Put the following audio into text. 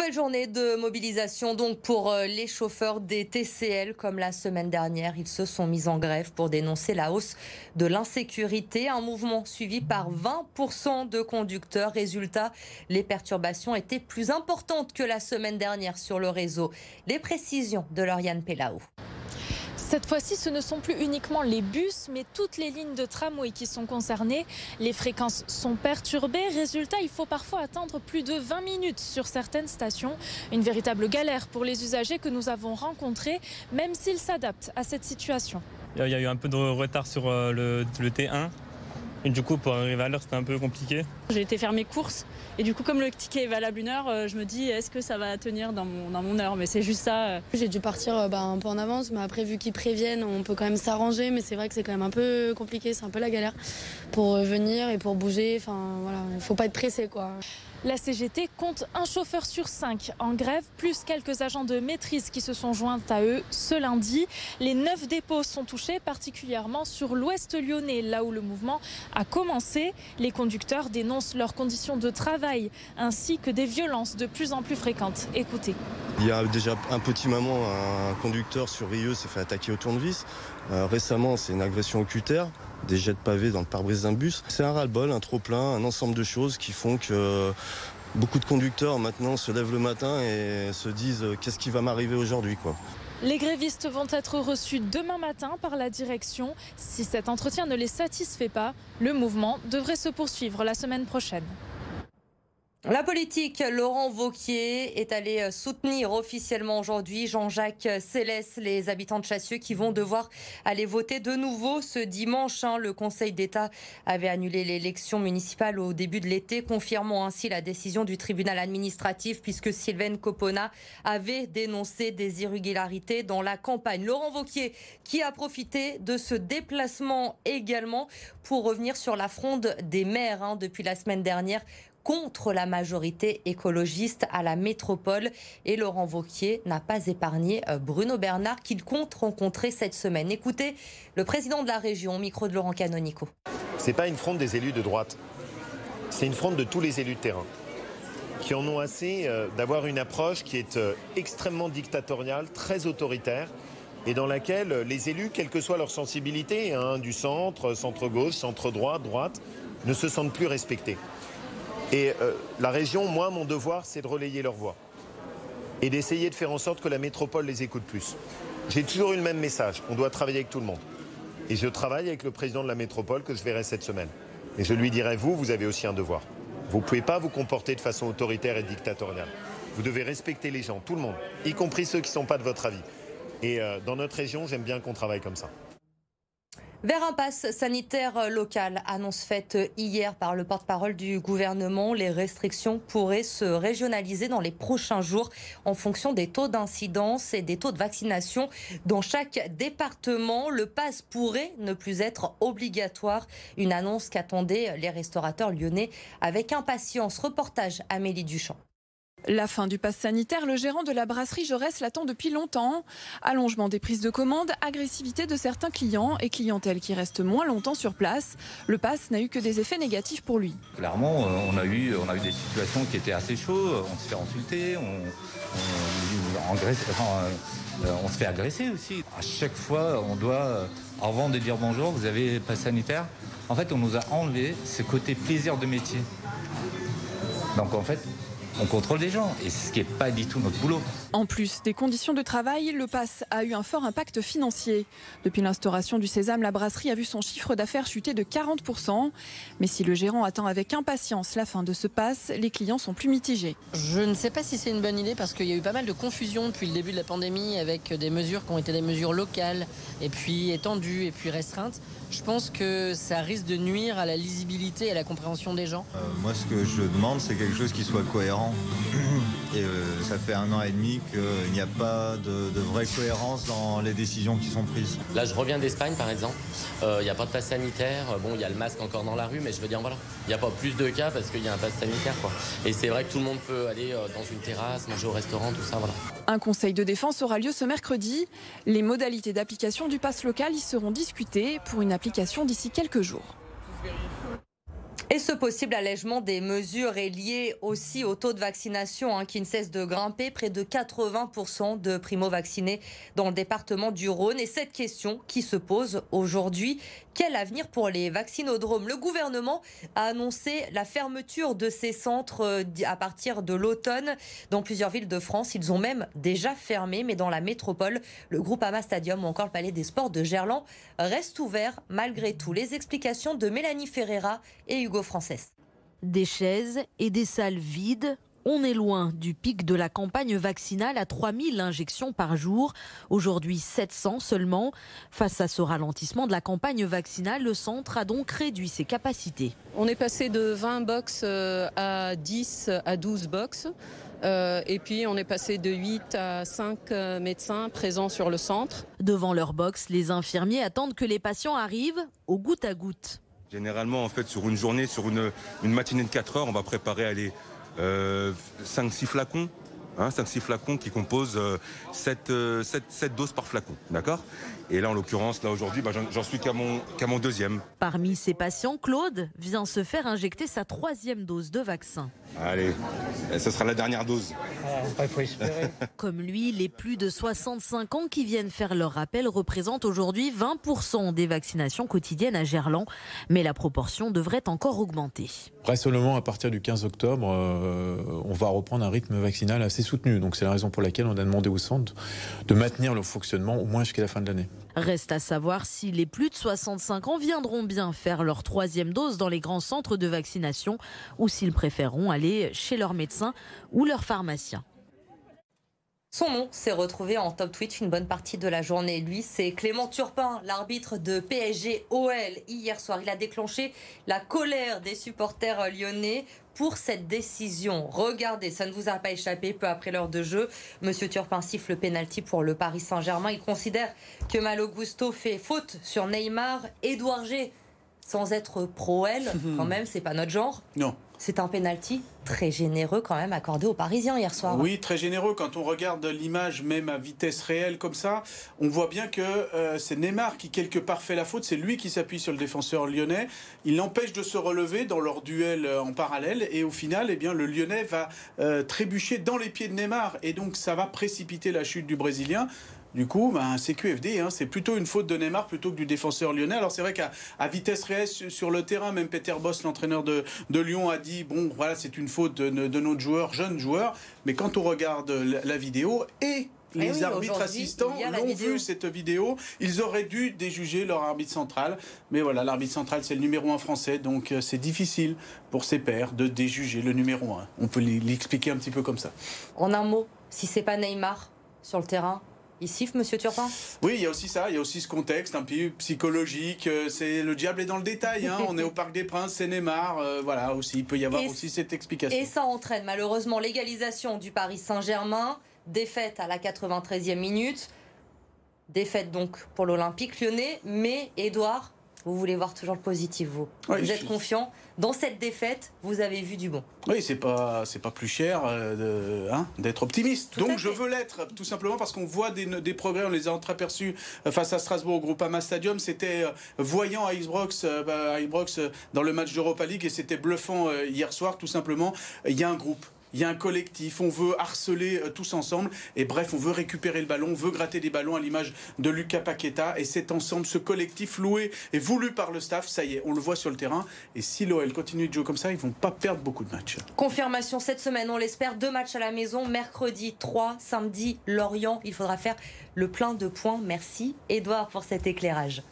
Nouvelle journée de mobilisation donc pour les chauffeurs des TCL. Comme la semaine dernière, ils se sont mis en grève pour dénoncer la hausse de l'insécurité. Un mouvement suivi par 20% de conducteurs. Résultat, les perturbations étaient plus importantes que la semaine dernière sur le réseau. Les précisions de Lauriane Pellaou. Cette fois-ci, ce ne sont plus uniquement les bus, mais toutes les lignes de tramway qui sont concernées. Les fréquences sont perturbées. Résultat, il faut parfois attendre plus de 20 minutes sur certaines stations. Une véritable galère pour les usagers que nous avons rencontrés, même s'ils s'adaptent à cette situation. Il y a eu un peu de retard sur le T1. Et du coup, pour arriver à l'heure, c'était un peu compliqué. J'ai été faire mes courses et du coup, comme le ticket est valable 1 heure, je me dis est-ce que ça va tenir dans mon heure? Mais c'est juste ça. J'ai dû partir un peu en avance, mais après, vu qu'ils préviennent, on peut quand même s'arranger. Mais c'est vrai que c'est quand même un peu compliqué, c'est un peu la galère pour venir et pour bouger. Enfin, voilà, il ne faut pas être pressé, quoi. La CGT compte un chauffeur sur 5 en grève, plus quelques agents de maîtrise qui se sont joints à eux ce lundi. Les 9 dépôts sont touchés, particulièrement sur l'ouest lyonnais, là où le mouvement a commencé. Les conducteurs dénoncent leurs conditions de travail ainsi que des violences de plus en plus fréquentes. Écoutez. Il y a déjà un petit moment, un conducteur sur Rieux s'est fait attaquer au tournevis. Récemment, c'est une agression au cutter, des jets de pavés dans le pare-brise d'un bus. C'est un ras-le-bol, un trop-plein, un ensemble de choses qui font que beaucoup de conducteurs maintenant se lèvent le matin et se disent « qu'est-ce qui va m'arriver aujourd'hui ?» Les grévistes vont être reçus demain matin par la direction. Si cet entretien ne les satisfait pas, le mouvement devrait se poursuivre la semaine prochaine. La politique, Laurent Wauquiez est allé soutenir officiellement aujourd'hui Jean-Jacques Célès, les habitants de Chassieux qui vont devoir aller voter de nouveau ce dimanche. Le Conseil d'État avait annulé l'élection municipale au début de l'été, confirmant ainsi la décision du tribunal administratif puisque Sylvaine Copona avait dénoncé des irrégularités dans la campagne. Laurent Wauquiez qui a profité de ce déplacement également pour revenir sur la fronde des maires depuis la semaine dernière contre la majorité écologiste à la métropole. Et Laurent Wauquiez n'a pas épargné Bruno Bernard qu'il compte rencontrer cette semaine. Écoutez le président de la région au micro de Laurent Canonico. C'est pas une fronde des élus de droite, c'est une fronde de tous les élus de terrain qui en ont assez d'avoir une approche qui est extrêmement dictatoriale, très autoritaire et dans laquelle les élus, quelle que soit leur sensibilité, du centre, centre-gauche, centre-droit, droite, ne se sentent plus respectés. Et la région, moi, mon devoir, c'est de relayer leur voix et d'essayer de faire en sorte que la métropole les écoute plus. J'ai toujours eu le même message, on doit travailler avec tout le monde. Et je travaille avec le président de la métropole que je verrai cette semaine. Et je lui dirai, vous avez aussi un devoir. Vous ne pouvez pas vous comporter de façon autoritaire et dictatoriale. Vous devez respecter les gens, tout le monde, y compris ceux qui ne sont pas de votre avis. Et dans notre région, j'aime bien qu'on travaille comme ça. Vers un pass sanitaire local, annonce faite hier par le porte-parole du gouvernement, les restrictions pourraient se régionaliser dans les prochains jours en fonction des taux d'incidence et des taux de vaccination dans chaque département. Le pass pourrait ne plus être obligatoire, une annonce qu'attendaient les restaurateurs lyonnais avec impatience. Reportage Amélie Duchamp. La fin du pass sanitaire, le gérant de la brasserie Jaurès l'attend depuis longtemps. Allongement des prises de commandes, agressivité de certains clients et clientèle qui reste moins longtemps sur place. Le pass n'a eu que des effets négatifs pour lui. Clairement, on a eu des situations qui étaient assez chaudes. On se fait insulter, on se fait agresser aussi. À chaque fois, on doit, avant de dire bonjour, vous avez pass sanitaire. En fait, on nous a enlevé ce côté plaisir de métier. Donc en fait, on contrôle des gens et c'est ce qui n'est pas du tout notre boulot. En plus des conditions de travail, le pass a eu un fort impact financier. Depuis l'instauration du sésame, la brasserie a vu son chiffre d'affaires chuter de 40%. Mais si le gérant attend avec impatience la fin de ce pass, les clients sont plus mitigés. Je ne sais pas si c'est une bonne idée parce qu'il y a eu pas mal de confusion depuis le début de la pandémie avec des mesures qui ont été des mesures locales et puis étendues et puis restreintes. Je pense que ça risque de nuire à la lisibilité et à la compréhension des gens. Moi, ce que je demande, c'est quelque chose qui soit cohérent. Et ça fait 1 an et demi qu'il n'y a pas de vraie cohérence dans les décisions qui sont prises. Là, je reviens d'Espagne, par exemple. Il n'y a pas de passe sanitaire. Bon, il y a le masque encore dans la rue, mais je veux dire, voilà. Il n'y a pas plus de cas parce qu'il y a un passe sanitaire, quoi. Et c'est vrai que tout le monde peut aller dans une terrasse, manger au restaurant, tout ça, voilà. Un conseil de défense aura lieu ce mercredi. Les modalités d'application du pass local y seront discutées pour une application d'ici quelques jours. Et ce possible allègement des mesures est lié aussi au taux de vaccination qui ne cesse de grimper. Près de 80% de primo-vaccinés dans le département du Rhône. Et cette question qui se pose aujourd'hui, quel avenir pour les vaccinodromes? Le gouvernement a annoncé la fermeture de ces centres à partir de l'automne. Dans plusieurs villes de France, ils ont même déjà fermé. Mais dans la métropole, le Groupama Stadium ou encore le Palais des Sports de Gerland restent ouverts malgré tout. Les explications de Mélanie Ferreira et Hugo Frances. Des chaises et des salles vides. On est loin du pic de la campagne vaccinale à 3000 injections par jour. Aujourd'hui, 700 seulement. Face à ce ralentissement de la campagne vaccinale, le centre a donc réduit ses capacités. On est passé de 20 box à 10 à 12 box. Et puis on est passé de 8 à 5 médecins présents sur le centre. Devant leur box, les infirmiers attendent que les patients arrivent au goutte à goutte. Généralement, en fait, sur une journée, sur une matinée de 4 heures, on va préparer 5-6 flacons. 5-6 flacons qui composent 7 doses par flacon, d'accord? Et là, en l'occurrence, aujourd'hui, j'en suis qu'à mon deuxième. Parmi ces patients, Claude vient se faire injecter sa 3e dose de vaccin. Allez, ce sera la dernière dose. Il faut espérer. Comme lui, les plus de 65 ans qui viennent faire leur rappel représentent aujourd'hui 20% des vaccinations quotidiennes à Gerland. Mais la proportion devrait encore augmenter. Vraisemblablement, à partir du 15 octobre, on va reprendre un rythme vaccinal assez soutenu. Donc c'est la raison pour laquelle on a demandé au centre de maintenir leur fonctionnement au moins jusqu'à la fin de l'année. Reste à savoir si les plus de 65 ans viendront bien faire leur 3e dose dans les grands centres de vaccination ou s'ils préféreront aller chez leur médecin ou leur pharmacien. Son nom s'est retrouvé en top tweet une bonne partie de la journée. Lui, c'est Clément Turpin, l'arbitre de PSG-OL hier soir. Il a déclenché la colère des supporters lyonnais pour cette décision. Regardez, ça ne vous a pas échappé, peu après l'heure de jeu. Monsieur Turpin siffle le pénalty pour le Paris Saint-Germain. Il considère que Malo Gusto fait faute sur Neymar. Édouard G, sans être pro-L, quand même, c'est pas notre genre. Non. C'est un pénalty très généreux quand même accordé aux Parisiens hier soir. Oui, très généreux. Quand on regarde l'image même à vitesse réelle comme ça, on voit bien que c'est Neymar qui quelque part fait la faute. C'est lui qui s'appuie sur le défenseur lyonnais. Il l'empêche de se relever dans leur duel en parallèle. Et au final, eh bien, le Lyonnais va trébucher dans les pieds de Neymar. Et donc ça va précipiter la chute du Brésilien. Du coup, c'est QFD, c'est plutôt une faute de Neymar plutôt que du défenseur lyonnais. Alors c'est vrai qu'à vitesse réelle sur le terrain, même Peter Bosz, l'entraîneur de Lyon, a dit bon voilà, c'est une faute de notre joueur, jeune joueur. Mais quand on regarde la vidéo et les arbitres assistants l'ont vu cette vidéo, ils auraient dû déjuger leur arbitre central. Mais voilà, l'arbitre central c'est le numéro 1 français, donc c'est difficile pour ses pairs de déjuger le numéro 1. On peut l'expliquer un petit peu comme ça. En un mot, si c'est pas Neymar sur le terrain, il siffle, monsieur Turpin? Oui, il y a aussi ça, il y a aussi ce contexte un peu psychologique. C'est le diable est dans le détail. On est au Parc des Princes, c'est Neymar. Voilà, aussi, il peut y avoir aussi cette explication. Et ça entraîne malheureusement l'égalisation du Paris Saint-Germain. Défaite à la 93e minute. Défaite donc pour l'Olympique lyonnais. Mais Édouard, vous voulez voir toujours le positif, vous. Oui, vous êtes confiant. Dans cette défaite, vous avez vu du bon. Oui, c'est pas plus cher d'être optimiste. Donc je veux l'être, tout simplement parce qu'on voit des progrès, on les a entreaperçus face à Strasbourg au Groupama Stadium. C'était voyant à Ibrox dans le match d'Europa League et c'était bluffant hier soir, tout simplement. Il y a un groupe. Il y a un collectif, on veut harceler tous ensemble et bref, on veut récupérer le ballon, on veut gratter des ballons à l'image de Lucas Paqueta et cet ensemble, ce collectif loué et voulu par le staff, ça y est, on le voit sur le terrain et si l'OL continue de jouer comme ça, ils vont pas perdre beaucoup de matchs. Confirmation cette semaine, on l'espère, 2 matchs à la maison, mercredi 3, samedi Lorient, il faudra faire le plein de points. Merci Édouard pour cet éclairage.